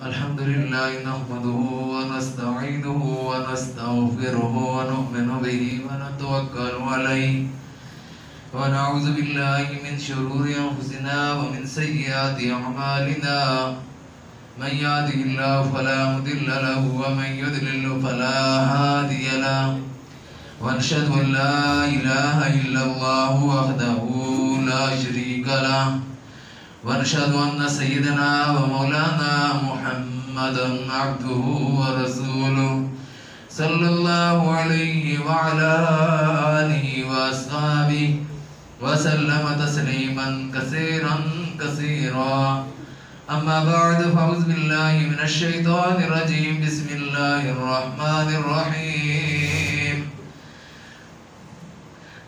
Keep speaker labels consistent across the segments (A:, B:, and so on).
A: الحمد لله نحمده ونستعينه ونستغفره ونؤمن به ونتوكل عليه ونعوذ بالله من شرور أنفسنا ومن سيئات أعمالنا من يهده الله فلا مضل له ومن يضلل فلا هادي له ونشهد أن لا إله إلا الله وحده لا شريك له ونشهد أن سيدنا ومولانا محمدا عبده ورسوله صلى الله عليه وعلى آله وأصحابه وسلم تسليما كثيرا كثيرا أما بعد فأعوذ بالله من الشيطان الرجيم بسم الله الرحمن الرحيم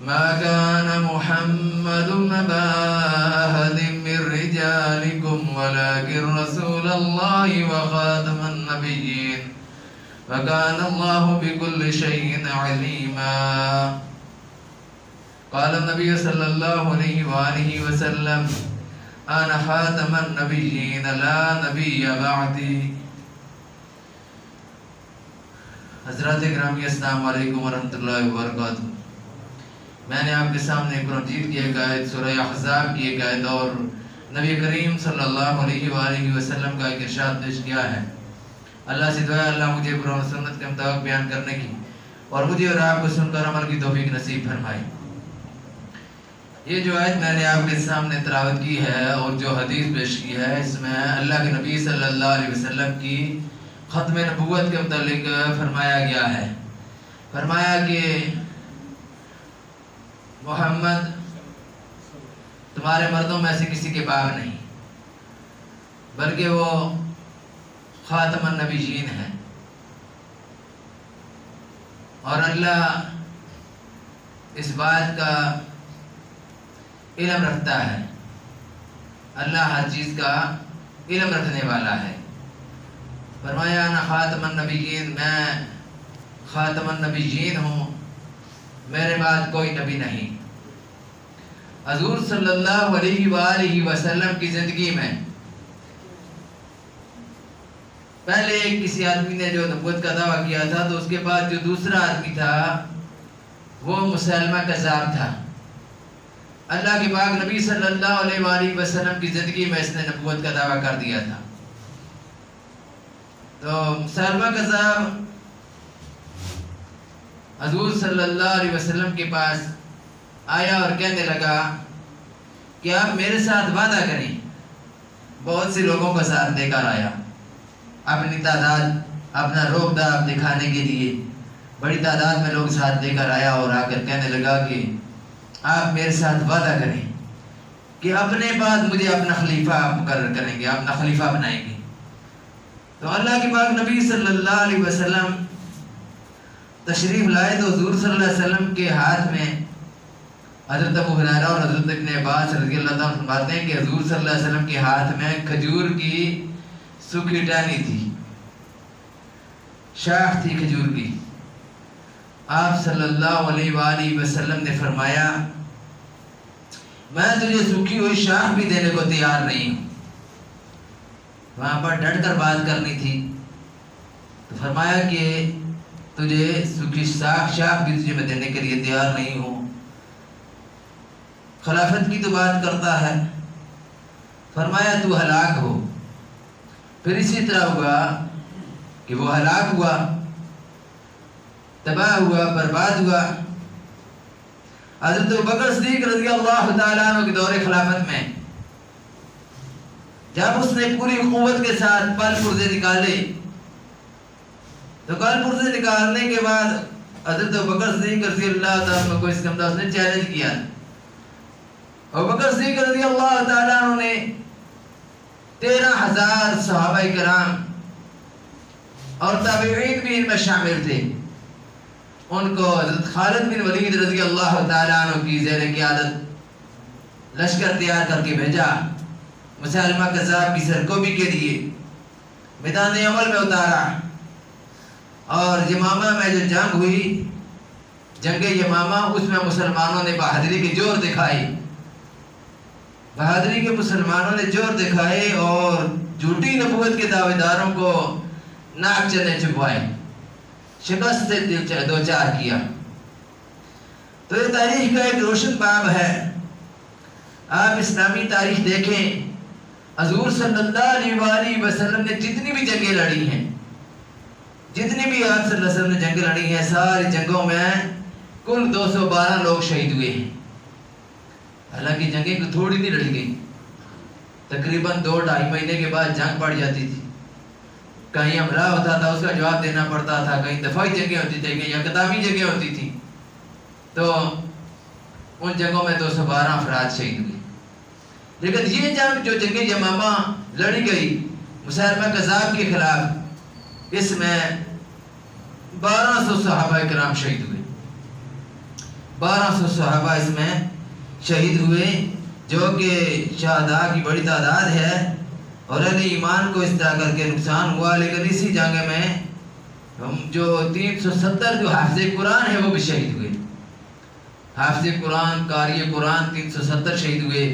A: ما كان محمد أبا أحد من رجالكم ولكن رسول الله وخاتم النبيين وكان الله بكل شيء عليما قال النبي صلى الله عليه وآله وسلم أنا خاتم النبيين لا نبي بعدي. حضرات گرامی السلام علیکم ورحمۃ اللہ وبرکاتہ. میں نے آپ کے سامنے قرآن مجید کی ایک آیت سورہ احزاب کی ایک آیت اور نبی کریم صلی اللہ علیہ وآلہ وسلم کا ایک ارشاد پیش کیا ہے. اللہ سے دعا ہے اللہ مجھے قرآن و سنت کے مطابق بیان کرنے کی اور مجھے اور آپ کو سن کر عمل کی توفیق نصیب فرمائے. یہ جو آیت میں نے آپ کے سامنے تلاوت کی ہے اور جو حدیث پیش کی ہے اس میں اللہ کے نبی صلی اللہ علیہ وسلم کی ختم نبوت کے متعلق فرمایا گیا ہے. فرمایا کہ محمد تمہارے مردوں میں سے کسی کے باپ نہیں بلکہ وہ خاتم النبیین ہیں اور اللہ اس بات کا علم رکھتا ہے. اللہ ہر چیز کا علم رکھنے والا ہے. فرمایا انا خاتم النبیین، میں خاتم النبیین ہوں، میرے بعد کوئی نبی نہیں. حضور صلی اللہ علیہ وآلہ وسلم کی زندگی میں پہلے کسی آدمی نے جو نبوت کا دعویٰ کیا تھا تو اس کے بعد جو دوسرا آدمی تھا وہ مسلمہ کذاب تھا. اللہ کے پاک نبی صلی اللہ علیہ وآلہ وسلم کی زندگی میں اس نے نبوت کا دعویٰ کر دیا تھا. تو مسلمہ کذاب حضور صلی اللہ علیہ وسلم کے پاس آیا اور کہنے لگا کہ آپ میرے ساتھ وعدہ کریں. بہت سے لوگوں کا ساتھ دے کر آیا، اپنی تعداد اپنا روب داب دکھانے کے لیے بڑی تعداد میں لوگ ساتھ دے کر آیا اور آ کر کہنے لگا کہ آپ میرے ساتھ وعدہ کریں کہ اپنے بعد مجھے اپنا خلیفہ مقرر کریں گے، اپنا خلیفہ بنائیں گے. تو اللہ کے پاک نبی صلی اللہ علیہ وسلم تشریف لائے تو حضور صلی اللہ علیہ وسلم کے ہاتھ میں حضرت ابو ہریرہ اور حضرت ابن عباس رضی اللہ تعالیٰ فرماتے ہیں کہ حضور صلی اللہ علیہ وسلم کے ہاتھ میں کھجور کی سوکھی ٹہنی تھی، شاخ تھی کھجور کی. آپ صلی اللہ علیہ وآلہ وسلم نے فرمایا میں تجھے سوکھی ہوئی شاخ بھی دینے کو تیار نہیں ہوں. وہاں پر ڈٹ کر بات کرنی تھی تو فرمایا کہ تجھے سوکھی شاخ بھی تجھے میں دینے کے لیے تیار نہیں ہوں. خلافت کی تو بات کرتا ہے. فرمایا تو ہلاک ہو. پھر اسی طرح ہوا کہ وہ ہلاک ہوا، تباہ ہوا، برباد ہوا. حضرت ابوبکر صدیق رضی اللہ تعالیٰ عنہ کے دور خلافت میں جب اس نے پوری قوت کے ساتھ پل پرزے نکالے تو پل پرزے نکالنے کے بعد حضرت ابوبکر صدیق رضی اللہ تعالیٰ عنہ کو اس کے اندر اس نے چیلنج کیا. ابوبکر صدیق رضی اللہ تعالیٰ عنہ نے 13,000 صحابہ کرام اور تابعین بھی ان میں شامل تھے، ان کو حضرت خالد بن ولید رضی اللہ تعالیٰ عنہ کی زیر قیادت لشکر تیار کر کے بھیجا. مسلمہ کذاب کی سرکوبی کے لیے میدان عمل میں اتارا اور یمامہ میں جو جنگ ہوئی، جنگ یمامہ، اس میں مسلمانوں نے بہادری کی جور دکھائی. بہادری کے مسلمانوں نے جور دکھائے اور جھوٹی نبوت کے دعوے داروں کو ناک چنے چبوائے، شکست سے دوچار کیا۔ تو یہ تاریخ کا ایک روشن باب ہے۔ آپ اسلامی تاریخ دیکھیں، حضور صلی اللہ علیہ وسلم نے جتنی بھی جنگیں لڑی ہیں، جتنی بھی آپ صلی اللہ علیہ وسلم نے جنگیں لڑی ہیں، ساری جنگوں میں کل 212 لوگ شہید ہوئے ہیں۔ حالانکہ جنگیں کو تھوڑی نہیں لڑی گئی، تقریباً 2-2.5 مہینے کے بعد جنگ پڑ جاتی تھی۔ کہیں حملہ ہوتا تھا، اس کا جواب دینا پڑتا تھا، کہیں دفاعی جنگیں ہوتی تھیں، کہیں اقدامی جنگیں ہوتی تھیں۔ تو ان جنگوں میں 212 افراد شہید ہوئے۔ لیکن یہ جنگ جو جنگ یمامہ لڑی گئی مسیلمہ کذاب کے خلاف، اس میں 1200 صحابہ کرام شہید ہوئے۔ 1200 صحابہ اس میں شہید ہوئے، جو کہ شہداء کی بڑی تعداد ہے، اور اہل ایمان کو اس طرح کر کے نقصان ہوا۔ لیکن اسی جنگ میں جو 370 جو حافظ قرآن ہے وہ بھی شہید ہوئے۔ حافظ قرآن، قاری قرآن 370 شہید ہوئے۔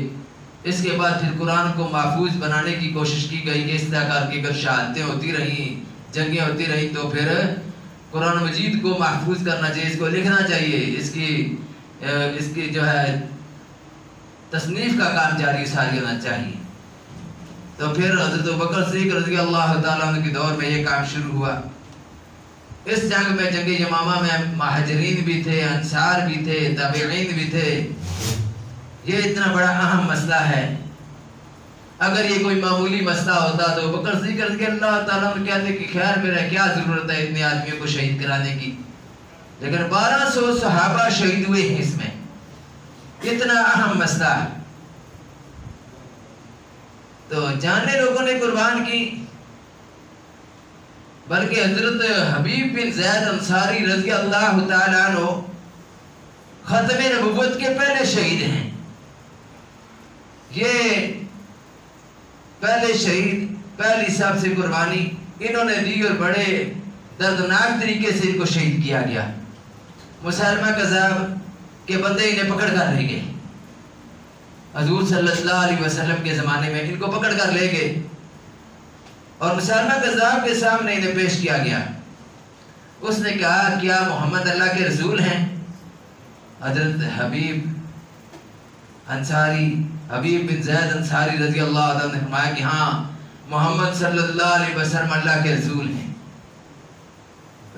A: اس کے بعد پھر قرآن کو محفوظ بنانے کی کوشش کی گئی کہ اس طرح کر کے اگر شہادتیں ہوتی رہیں، جنگیں ہوتی رہیں، تو پھر قرآن مجید کو محفوظ کرنا چاہیے، اس کو لکھنا چاہیے، اس کی جو ہے تصنیف کا کام جاری ساری ہونا چاہیے۔ تو پھر حضرت ابوبکر صدیق رضی اللہ تعالیٰ عنہ کے دور میں یہ کام شروع ہوا۔ اس جنگ میں، جنگ یمامہ میں، مہاجرین بھی تھے، انصار بھی تھے، تابعین بھی تھے۔ یہ اتنا بڑا اہم مسئلہ ہے۔ اگر یہ کوئی معمولی مسئلہ ہوتا تو ابوبکر صدیق رضی اللہ تعالیٰ عنہ کہتے کہ خیر میرا کیا ضرورت ہے اتنے آدمیوں کو شہید کرانے کی، لیکن 1200 صحابہ شہید ہوئے ہیں اس میں، اتنا اہم مسئلہ ہے۔ تو جاننے لوگوں نے قربان کی، بلکہ حضرت حبیب بن زید انصاری رضی اللہ تعالیٰ عنہ ختم نبوت کے پہلے شہید ہیں۔ یہ پہلے شہید، پہلی سب سے قربانی انہوں نے دی، اور بڑے دردناک طریقے سے ان کو شہید کیا گیا۔ مسیلمہ کذاب کے بندے انہیں پکڑ کر لے گئے، حضور صلی اللہ علیہ وسلم کے زمانے میں ان کو پکڑ کر لے گئے، اور مسیلمہ کذاب کے سامنے انہیں پیش کیا گیا۔ اس نے کہا کیا محمد اللہ کے رسول ہیں؟ حضرت حبیب بن زید انصاری رضی اللہ عنہ نے فرمایا کہ ہاں، محمد صلی اللہ علیہ وسلم اللہ کے رسول ہیں۔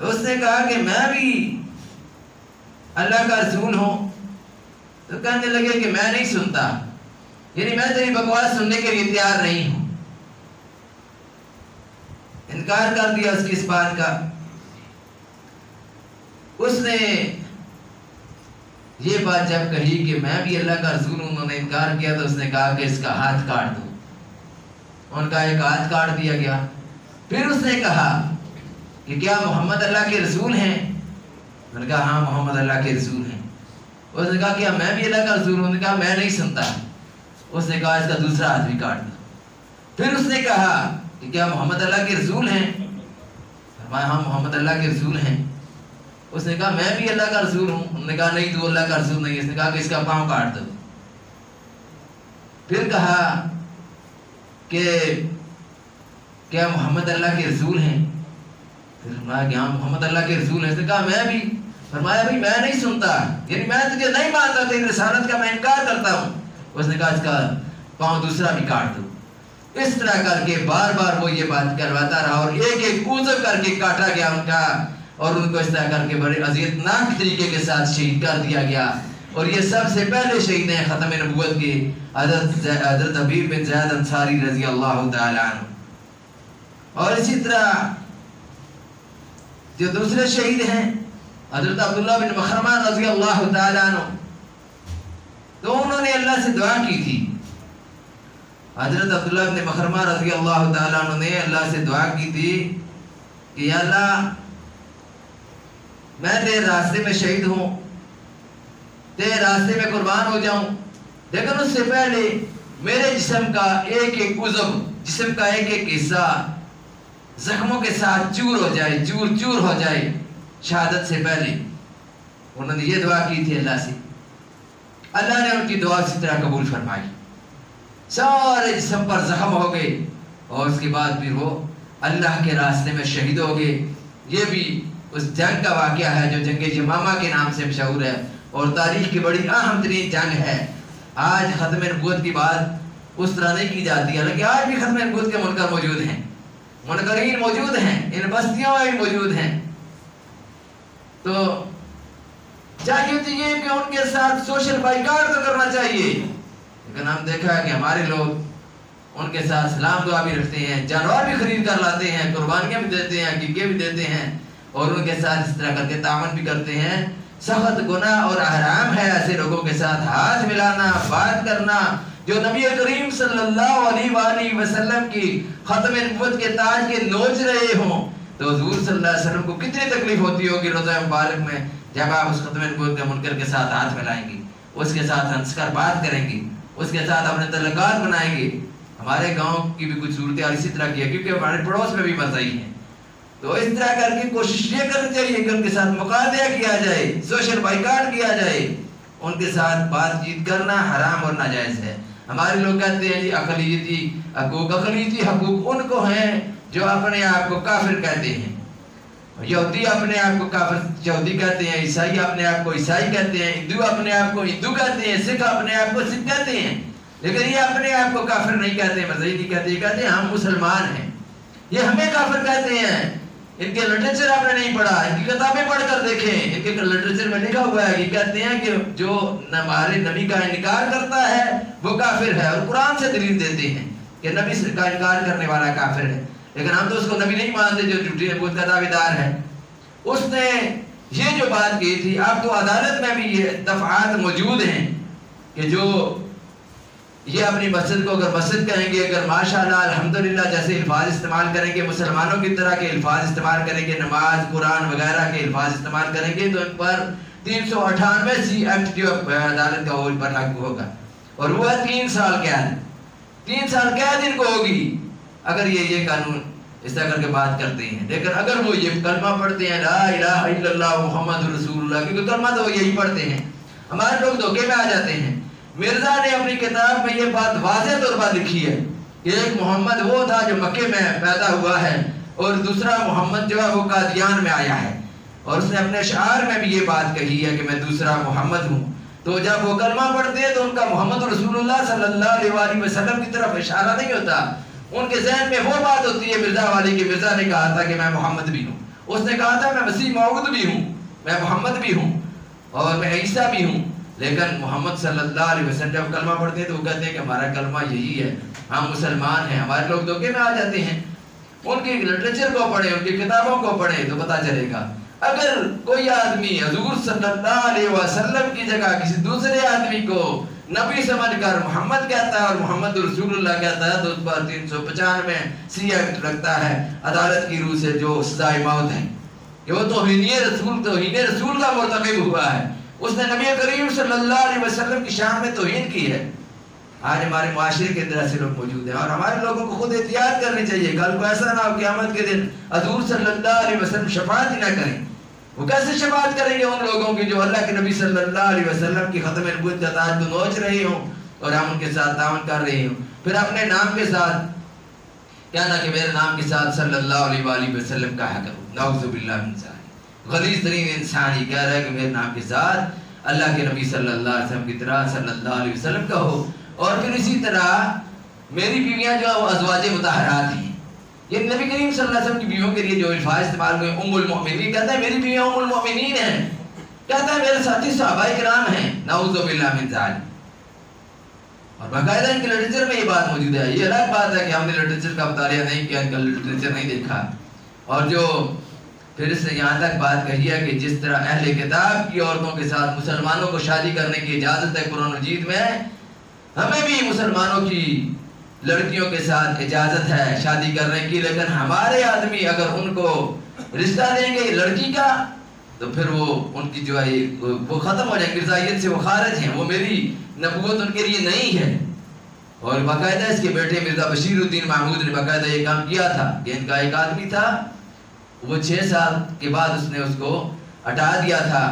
A: اس نے کہا کہ میں بھی اللہ کا رسول ہوں۔ تو کہنے لگے کہ میں نہیں سنتا، یعنی میں تیری بکواس سننے کے لیے تیار نہیں ہوں۔ انکار کر دیا اس کی اس بات کا۔ اس نے یہ بات جب کہی کہ میں بھی اللہ کا رسول ہوں، انہوں نے انکار کیا، تو اس نے کہا کہ اس کا ہاتھ کاٹ دو۔ ان کا ایک ہاتھ کاٹ دیا گیا۔ پھر اس نے کہا کہ کیا محمد اللہ کے رسول ہیں؟ انہوں نے کہا ہاں محمد اللہ کے رسول ہیں۔ اس نے کہا کیا میں بھی اللہ کا رسول ہوں؟ انہوں نے کہا میں نہیں سنتا۔ اس نے کہا اس کا دوسرا ہاتھ بھی کاٹ دو۔ پھر اس نے کہا کہ کیا محمد اللہ کے رسول ہیں؟ فرمایا ہاں محمد اللہ کے رسول ہیں۔ اس نے کہا میں بھی اللہ کا رسول ہوں۔ انہوں نے کہا نہیں تو اللہ کا رسول نہیں۔ اس نے کہا کہ اس کا پاؤں کاٹ دو۔ پھر کہا کہ کیا محمد اللہ کے رسول ہیں؟ پھر فرمایا کہ ہاں محمد اللہ کے رسول ہیں۔ اس نے کہا میں بھی۔ فرمایا بھائی میں نہیں سنتا، یعنی میں تجھے نہیں مانتا، تیری رسالت کا میں انکار کرتا ہوں۔ اس نے کہا اس کا پاؤں دوسرا بھی کاٹ دو۔ اس طرح کر کے بار بار وہ یہ بات کرواتا رہا، اور ایک ایک عضو کر کے کاٹا گیا ان کا، اور ان کو اس طرح کر کے بڑے اذیتناک طریقے کے ساتھ شہید کر دیا گیا۔ اور یہ سب سے پہلے شہید ہیں ختم نبوت کے حضرت حبیب بن زید انصاری رضی اللہ تعالیٰ عنہ۔ اور اسی طرح جو دوسرے شہید ہیں حضرت عبداللہ بن مخرمہ رضی اللہ تعالیٰ عنہ، تو انہوں نے اللہ سے دعا کی تھی۔ حضرت عبداللہ بن مخرمہ رضی اللہ تعالیٰ عنہ نے اللہ سے دعا کی تھی کہ یا اللہ میں تیرے راستے میں شہید ہوں، تیرے راستے میں قربان ہو جاؤں، لیکن اس سے پہلے میرے جسم کا ایک ایک عضو، جسم کا ایک ایک حصہ زخموں کے ساتھ چور ہو جائے، چور چور ہو جائے شہادت سے پہلے۔ انہوں نے یہ دعا کی تھی اللہ سے۔ اللہ نے ان کی دعا اسی طرح قبول فرمائی، سارے جسم پر زخم ہو گئے، اور اس کے بعد پھر وہ اللہ کے راستے میں شہید ہو گئے۔ یہ بھی اس جنگ کا واقعہ ہے جو جنگ یمامہ کے نام سے مشہور ہے اور تاریخ کی بڑی اہم ترین جنگ ہے۔ آج ختم نبوت کی بات اس طرح نہیں کی جاتی ہے، حالانکہ آج بھی ختم نبوت کے منکر موجود ہیں، منکرین موجود ہیں، ان بستیوں میں بھی موجود ہیں۔ تو چاہیے تو یہ کہ ان کے ساتھ سوشل بائیکاٹ تو کرنا چاہیے، لیکن ہم دیکھا ہے کہ ہمارے لوگ ان کے ساتھ سلام دعا بھی رکھتے ہیں، جانور بھی خرید کر لاتے ہیں، قربانیاں بھی دیتے ہیں، عقیقے بھی دیتے ہیں، اور ان کے ساتھ اس طرح کر کے تعاون بھی کرتے ہیں۔ سخت گناہ اور حرام ہے ایسے لوگوں کے ساتھ ہاتھ ملانا، بات کرنا، جو نبی کریم صلی اللہ علیہ وآلہ وسلم کی ختم نبوت کے تاج کے نوچ رہے ہوں، تو حضور صلی اللہ علیہ وسلم کو کتنی تکلیف ہوتی ہوگی روزہ مبارک میں جب آپ اس ختم نبوت کے منکر کے ساتھ ہاتھ ملائیں گی، اس کے ساتھ ہنس کر بات کریں گی، اس کے ساتھ اپنے تعلقات بنائیں گے۔ ہمارے گاؤں کی بھی کچھ صورتحال اسی طرح کی ہے، کیونکہ ہمارے پڑوس میں بھی مسیحی ہیں، تو اس طرح کر کے کوشش یہ کرنی چاہیے کہ ان کے ساتھ مقابلہ کیا جائے، سوشل بائیکاٹ کیا جائے۔ ان کے ساتھ بات چیت کرنا حرام اور ناجائز ہے۔ ہمارے لوگ کہتے ہیں جی اقلیتی حقوق، اقلیتی حقوق ان کو ہیں جو اپنے آپ کو کافر کہتے ہیں، یہودی اپنے آپ کو کافر یہودی کہتے ہیں، عیسائی اپنے آپ کو عیسائی کہتے ہیں، ہندو اپنے آپ کو ہندو کہتے ہیں، سکھ اپنے آپ کو سکھ کہتے ہیں، لیکن یہ اپنے آپ کو کافر نہیں کہتے، مسیحی نہیں کہتے، یہ کہتے ہیں ہم مسلمان ہیں، یہ ہمیں کافر کہتے ہیں۔ ان کے لٹریچر آپ نے نہیں پڑھا، ان کی کتابیں پڑھ کر دیکھیں، ان کے لٹریچر میں لکھا ہوا ہے، یہ کہتے ہیں کہ جو ہمارے نبی کا انکار کرتا ہے وہ کافر ہے، اور قرآن سے دلیل دیتے ہیں کہ نبی کا انکار کرنے والا کافر ہے، لیکن ہم تو اس کو نبی نہیں مانتے جو جھوٹی نبوت کا دعویٰ دار ہے۔ اس نے یہ جو بات کی تھی، اب تو عدالت میں بھی یہ دفعات موجود ہیں کہ جو یہ اپنی مسجد کو اگر مسجد کہیں گے، اگر ماشاءاللہ الحمدللہ جیسے الفاظ استعمال کریں گے، مسلمانوں کی طرح کے الفاظ استعمال کریں گے، نماز قرآن وغیرہ کے الفاظ استعمال کریں گے، تو ان پر 398 سی ایکٹ جو عدالت کا وہ ان پر لاگو ہوگا، اور وہ ہے 3 سال قید، 3 سال قید ان کو ہوگی اگر یہ قانون اس طرح کر کے بات کرتے ہیں۔ لیکن اگر وہ یہ کلمہ پڑھتے ہیں لا الہ الا اللہ محمد رسول اللہ، کیونکہ کلمہ تو وہ یہی پڑھتے ہیں، ہمارے لوگ دھوکے میں آ جاتے ہیں۔ مرزا نے اپنی کتاب میں یہ بات واضح طور پر لکھی ہے کہ ایک محمد وہ تھا جو مکے میں پیدا ہوا ہے، اور دوسرا محمد جو ہے وہ قادیان میں آیا ہے، اور اس نے اپنے اشعار میں بھی یہ بات کہی ہے کہ میں دوسرا محمد ہوں۔ تو جب وہ کلمہ پڑھتے ہیں تو ان کا محمد رسول اللہ صلی اللہ علیہ وآلہ وسلم کی طرف اشارہ نہیں ہوتا، ان کے ذہن میں وہ بات ہوتی ہے مرزا والی کہ مرزا نے کہا تھا کہ میں محمد بھی ہوں، اس نے کہا تھا میں مسیح موعود بھی ہوں، میں محمد بھی ہوں، اور میں عیسیٰ بھی ہوں، لیکن محمد صلی اللہ علیہ وسلم جب کلمہ پڑھتے ہیں تو وہ کہتے ہیں کہ ہمارا کلمہ یہی ہے، ہم مسلمان ہیں۔ ہمارے لوگ دھوکے میں آ جاتے ہیں، ان کی لٹریچر کو پڑھیں، ان کی کتابوں کو پڑھیں تو پتہ چلے گا۔ اگر کوئی آدمی حضور صلی اللہ علیہ وسلم کی جگہ کسی دوسرے آدمی کو نبی سمجھ کر محمد کہتا ہے اور محمد رسول اللہ کہتا ہے تو اس پر 395 سی ایکٹ لگتا ہے عدالت کی روح سے، جو سزائے موت ہے، کہ وہ توہین رسول کا مرتکب ہوا ہے، اس نے نبی کریم صلی اللہ علیہ وسلم کی شان میں توہین کی ہے۔ آج ہمارے معاشرے کے اندر ایسے لوگ موجود ہیں، اور ہمارے لوگوں کو خود احتیاط کرنی چاہیے، کل کو ایسا نہ ہو قیامت کے دن حضور صلی اللہ علیہ وسلم شفاعت ہی نہ کریں۔ وہ کیسے شفاعت کریں گے ان لوگوں کی جو اللہ کے نبی صلی اللہ علیہ وسلم کی ختم نبوت کا تاج کو نوچ رہے ہوں اور ہم ان کے ساتھ تعاون کر رہے ہوں، پھر اپنے نام کے ساتھ کہنا کہ میرے نام کے ساتھ صلی اللہ علیہ وآلہ وسلم کہا کرو، نعوذ باللہ من ذالک۔ غلیظ ترین انسان یہ کہہ رہا ہے کہ میرے نام کے ساتھ اللہ کے نبی صلی اللہ علیہ وسلم کی طرح صلی اللہ علیہ وسلم کہو، اور پھر اسی طرح میری بیویاں جو وہ ازواج مطہرات ہیں، یہ نبی کریم صلی اللہ علیہ وسلم کی بیویوں کے لیے جو الفاظ استعمال ہوئے، ام المؤمنین، کہتا ہے میری بیویاں ام المؤمنین ہیں، کہتا ہے میرے ساتھی صحابہ کرام ہیں، نعوذ باللہ من ذالک۔ اور باقاعدہ ان کے لٹریچر میں یہ بات موجود ہے۔ یہ الگ بات ہے کہ ہم نے لٹریچر کا مطالعہ نہیں کیا، ان کا لٹریچر نہیں دیکھا، اور جو پھر اس نے یہاں تک بات کہی ہے کہ جس طرح اہل کتاب کی عورتوں کے ساتھ مسلمانوں کو شادی کرنے کی اجازت ہے قرآن مجید میں، ہمیں بھی مسلمانوں کی لڑکیوں کے ساتھ اجازت ہے شادی کرنے کی، لیکن ہمارے آدمی اگر ان کو رشتہ دیں گے لڑکی کا تو پھر وہ ان کی جو ہے وہ ختم ہو جائے، مرزائیت سے وہ خارج ہیں، وہ میری نبوت ان کے لیے نہیں ہے۔ اور باقاعدہ اس کے بیٹے مرزا بشیر الدین محمود نے باقاعدہ یہ کام کیا تھا کہ ان کا ایک آدمی تھا، وہ 6 سال کے بعد اس نے اس کو ہٹا دیا تھا،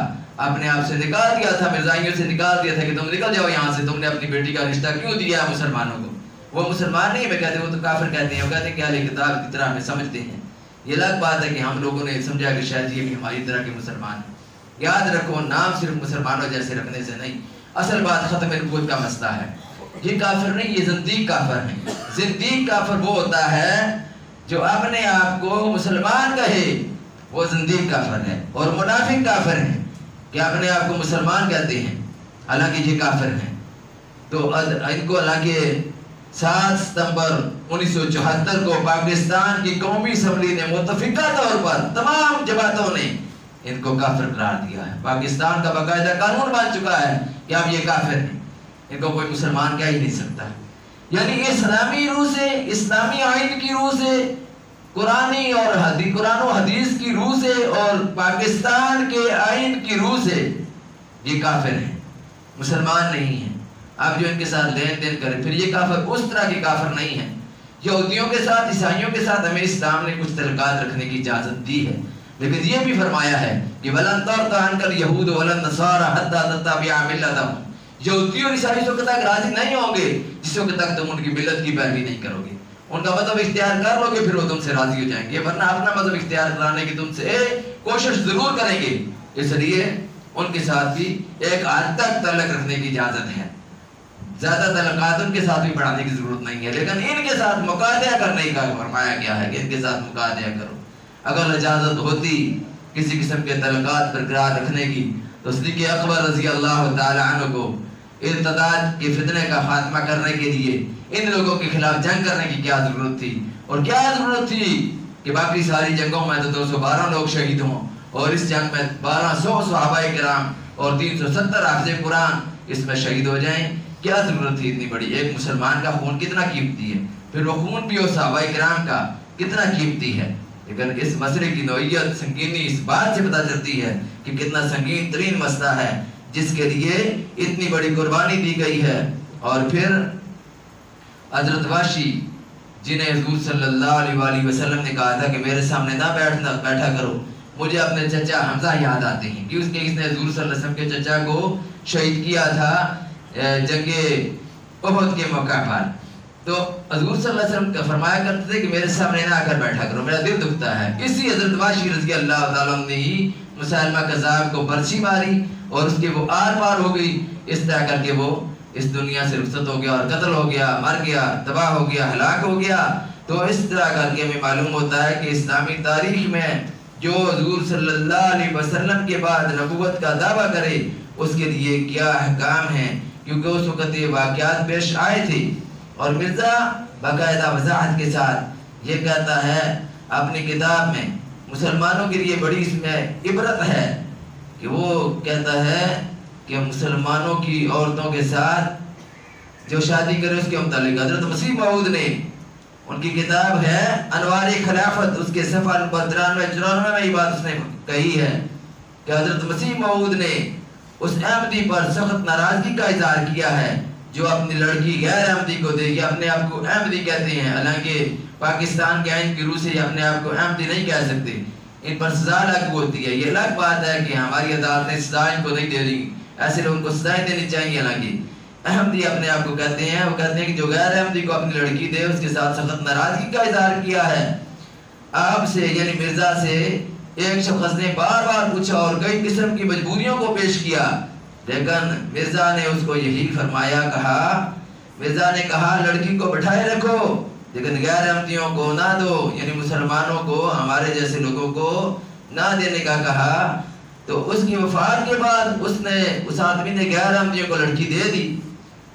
A: اپنے آپ سے نکال دیا تھا، مرزائیوں سے نکال دیا تھا کہ تم نکل جاؤ یہاں سے، تم نے اپنی بیٹی کا رشتہ کیوں دیا ہے مسلمانوں کو؟ وہ مسلمان نہیں ہمیں کہتے، وہ تو کافر کہتے ہیں، وہ کہتے ہیں کہ اہل کتاب کی طرح ہمیں سمجھتے ہیں۔ یہ الگ بات ہے کہ ہم لوگوں نے سمجھا کہ شاید یہ بھی ہماری طرح کے مسلمان ہیں۔ یاد رکھو، نام صرف مسلمانوں جیسے رکھنے سے نہیں، اصل بات ختم نبوت کا مسئلہ ہے۔ یہ کافر نہیں، یہ زندیق کافر ہیں۔ زندیق کافر وہ ہوتا ہے جو اپنے آپ کو مسلمان کہے، وہ زندیق کافر ہے۔ اور منافق کافر ہیں کہ اپنے آپ کو مسلمان کہتے ہیں حالانکہ یہ کافر ہیں۔ تو ان کو حالانکہ 7 ستمبر 1974 کو پاکستان کی قومی اسمبلی نے متفقہ طور پر تمام جماعتوں نے ان کو کافر قرار دیا ہے۔ پاکستان کا باقاعدہ قانون بن چکا ہے کہ اب یہ کافر ہیں، ان کو کوئی مسلمان کہہ ہی نہیں سکتا۔ یعنی اسلامی روح سے، اسلامی آئین کی روح سے، قرآن و حدیث کی روح سے اور پاکستان کے آئین کی روح سے یہ کافر ہیں، مسلمان نہیں ہیں۔ آپ جو ان کے ساتھ لین دین کریں، پھر یہ کافر اس طرح کے کافر نہیں ہیں۔ یہودیوں کے ساتھ، عیسائیوں کے ساتھ ہمیں اسلام نے کچھ تعلقات رکھنے کی اجازت دی ہے، لیکن یہ بھی فرمایا ہے کہ وَلَن تَرْضَ عَنْكَ الْيَهُودُ وَلَا النَّصَارَىٰ حَتَّىٰ تَتَّبِعَ مِلَّتَهُمْ۔ یہودی اور عیسائی اس وقت تک راضی نہیں ہوں گے جس وقت تک تم ان کی ملت کی پیروی نہیں کرو گے۔ ان کا مذہب اختیار کر لو گے پھر وہ تم سے راضی ہو جائیں گے، ورنہ اپنا مذہب اختیار کرانے کی تم سے کوشش ضرور کریں گے۔ اس لیے ان کے ساتھ بھی ایک حد تک تعلق رکھنے کی اجازت ہے، زیادہ تعلقات ان کے ساتھ بھی بڑھانے کی ضرورت نہیں ہے، لیکن ان کے ساتھ مقاطعہ کرنے کا فرمایا گیا ہے کہ ان کے ساتھ مقاطعہ کرو۔ اگر اجازت ہوتی کسی قسم کے تعلقات برقرار رکھنے کی تو صدیق اکبر رضی اللہ تعالی عنہ کو ارتداد کے فتنے کا خاتمہ کرنے کے لیے ان لوگوں کے خلاف جنگ کرنے کی کیا ضرورت تھی؟ اور کیا ضرورت تھی کہ باقی ساری جنگوں میں تو 212 لوگ شہید ہوں اور اس جنگ میں 1200 صحابہ کرام اور 370 حافظ قرآن اس میں شہید ہو جائیں؟ کیا ضرورت تھی اتنی بڑی؟ ایک مسلمان کا خون کتنا قیمتی ہے، پھر وہ خون بھی اور صحابہ کرام کا کتنا قیمتی ہے۔ لیکن اس مسئلے کی نوعیت، سنگینی اس بات سے پتہ چلتی ہے کہ کتنا سنگین ترین مسئلہ ہے جس کے لیے اتنی بڑی قربانی دی گئی ہے۔ اور پھر حضرت وحشی جنہیں حضور صلی اللہ علیہ وآلہ وسلم نے کہا تھا کہ میرے سامنے نہ بیٹھا کرو، مجھے اپنے چچا حمزہ یاد آتے ہیں کہ اس نے حضور صلی اللہ علیہ وسلم کے چچا کو شہید کیا تھا جنگ احد کے موقع پر۔ تو حضور صلی اللہ علیہ وسلم فرمایا کرتے تھے کہ میرے سامنے نہ آ کر بیٹھا کرو، میرا دل دکھتا ہے۔ اسی حضرت وحشی رضی اللہ تعالیٰ عنہ نے ہی مسلمہ کذاب کو برچھی ماری اور اس کے وہ آر پار ہو گئی، اس طرح کر کے وہ اس دنیا سے رخصت ہو گیا اور قتل ہو گیا، مر گیا، تباہ ہو گیا، ہلاک ہو گیا۔ تو اس طرح کر کے ہمیں معلوم ہوتا ہے کہ اسلامی تاریخ میں جو حضور صلی اللہ علیہ وسلم کے بعد نبوت کا دعویٰ کرے اس کے لیے کیا احکام ہیں، کیونکہ اس وقت یہ واقعات پیش آئے تھے۔ اور مرزا باقاعدہ وضاحت کے ساتھ یہ کہتا ہے اپنی کتاب میں، مسلمانوں کے لیے بڑی اس میں عبرت ہے کہ وہ کہتا ہے کہ مسلمانوں کی عورتوں کے ساتھ جو شادی کرے اس کے متعلق حضرت مسیح موعود نے، ان کی کتاب ہے انوار خلافت، اس کے صفحہ نمبر 93-94 میں یہ بات اس نے کہی ہے کہ حضرت مسیح موعود نے اس احمدی پر سخت ناراضگی کا اظہار کیا ہے جو اپنی لڑکی غیر احمدی کو دے گی۔ اپنے آپ کو احمدی کہتے ہیں، حالانکہ پاکستان کے آئین کی روح سے اپنے آپ کو احمدی نہیں کہہ سکتے، ان پر سزا لاگو ہوتی ہے۔ یہ الگ بات ہے کہ ہماری عدالتیں سزا ان کو نہیں دے رہی، ایسے لوگوں کو سزائیں دینی چاہیے، حالانکہ احمدی اپنے آپ کو کہتے ہیں۔ وہ کہتے ہیں کہ جو غیر احمدی کو اپنی لڑکی دے اس کے ساتھ سخت ناراضگی کا اظہار کیا ہے۔ آپ سے یعنی مرزا سے ایک شخص نے بار بار پوچھا اور کئی قسم کی مجبوریوں کو پیش کیا، لیکن مرزا نے اس کو یہی فرمایا، مرزا نے کہا لڑکی کو بٹھائے رکھو لیکن غیر احمدیوں کو نہ دو، یعنی مسلمانوں کو، ہمارے جیسے لوگوں کو نہ دینے کا کہا۔ تو اس کی وفات کے بعد اس آدمی نے غیر احمدیوں کو لڑکی دے دی۔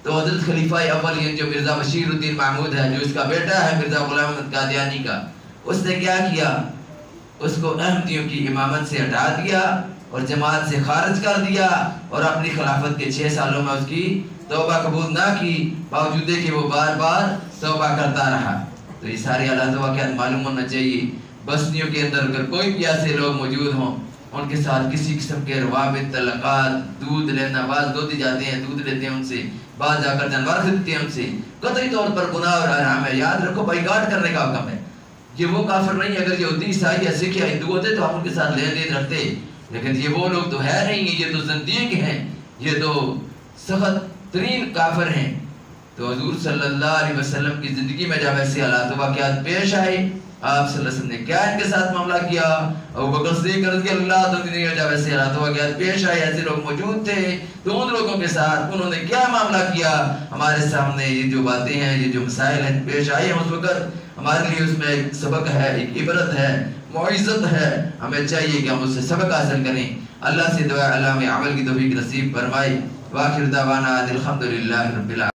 A: تو حضرت خلیفہ اول جو مرزا بشیر الدین محمود ہے، جو اس کا بیٹا ہے مرزا غلام احمد قادیانی کا، اس نے کیا کیا؟ اس کو احمدیوں کی امامت سے ہٹا دیا اور جماعت سے خارج کر دیا، اور اپنی خلافت کے 6 سالوں میں اس کی توبہ قبول نہ کی، باوجود کہ وہ بار بار توبہ کرتا رہا۔ تو یہ سارے حالات واقعات معلوم ہونا چاہیے۔ بستیوں کے اندر اگر کوئی بھی ایسے لوگ موجود ہوں ان کے ساتھ کسی قسم کے روابط، تعلقات، دودھ لینا، بعض دودھ جاتے ہیں، دودھ لیتے ہیں ان سے، بعض جا کر جانور خریدتے ہیں ان سے، قطعی طور پر گناہ اور حرام ہے۔ یاد رکھو بائیکاٹ کرنے کا حکم ہے۔ یہ وہ کافر نہیں، اگر یہودی، عیسائی یا سکھ یا ہندو ہوتے تو ہم ان کے ساتھ لین دین رکھتے، لیکن یہ وہ لوگ تو ہے نہیں، یہ تو زندیق ہیں، یہ تو سخت ترین کافر ہیں۔ تو حضور صلی اللہ علیہ وسلم کی زندگی میں جب ایسے حالات و واقعات پیش آئے، آپ صلی اللہ علیہ وسلم نے کیا ان کے ساتھ معاملہ کیا؟ ابوبکر صدیق رضی اللہ عنہ جب ایسے حالات و واقعات پیش آئے، ایسے لوگ موجود تھے تو ان لوگوں کے ساتھ انہوں نے کیا معاملہ کیا؟ ہمارے سامنے یہ جو باتیں ہیں، یہ جو مسائل ہیں پیش آئے ہیں اس وقت، ہمارے لیے اس میں ایک سبق ہے، ایک عبرت ہے، معزت ہے. ہمیں چاہیے کہ ہم اس سے سبق حاصل کریں. اللہ سے دعا اللہ میں عمل کی توفیق نصیب فرمائے. وآخر دعوانا الحمدللہ رب العالمین.